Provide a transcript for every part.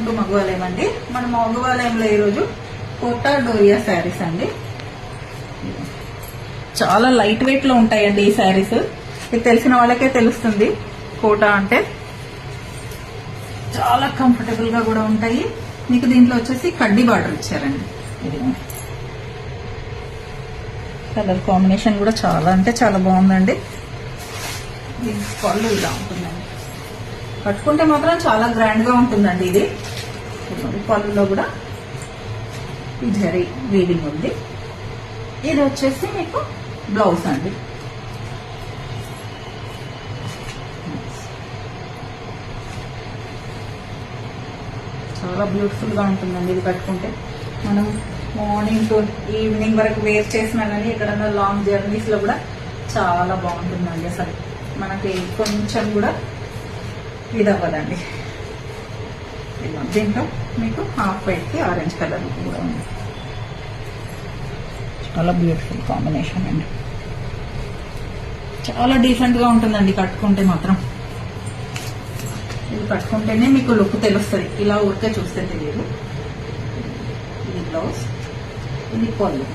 To మగవాలయం అండి. మన మగవాలయంలో ఈరోజు కోటా డోరియా శారీస్ అండి. చాలా లైట్ వెయిట్ లో ఉంటాయండి ఈ శారీస్. ఇది తెలిసిన వాళ్ళకే తెలుస్తుంది. కోటా అంటే చాలా కంఫర్టబుల్ గా కూడా ఉంటాయి. మీకు దీంట్లో వచ్చేసి కడ్డీ బార్డర్ ఇచ్చారండి. ఇది కలర్ కాంబినేషన్ కూడా చాలా అంటే చాలా బాగుందండి. పళ్ళు ఇలా ఉంటుందండి. కట్టుకుంటే మాత్రం చాలా గ్రాండ్ గా ఉంటుందండి. ఇది పళ్ళులో కూడా ఈ జరీ వీవింగ్ ఉంది. ఇది వచ్చేసి మీకు బ్లౌజ్ అండి. చాలా బ్యూటిఫుల్ గా ఉంటుందండి. ఇది కట్టుకుంటే మనం మార్నింగ్ టు ఈవినింగ్ వరకు వేర్ చేసినా కానీ ఎక్కడన్నా లాంగ్ జర్నీస్ లో కూడా చాలా బాగుంటుందండి. అసలు మనకి కొంచెం కూడా ఇది అవ్వదండి. దీంట్లో మీకు హాఫ్ వైట్ కి ఆరెంజ్ కలర్ కూడా ఉంది. చాలా బ్యూటిఫుల్ కాంబినేషన్ అండి. చాలా డీసెంట్ గా ఉంటుందండి కట్టుకుంటే మాత్రం. ఇది కట్టుకుంటేనే మీకు లుక్ తెలుస్తుంది. ఇలా ఊరికే చూస్తే తెలియదు. ఇది బ్లౌజ్, ఇది పళ్ళు.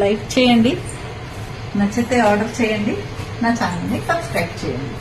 లైక్ చేయండి, నచ్చితే ఆర్డర్ చేయండి, నా ఛానల్ని సబ్స్క్రైబ్ చేయండి.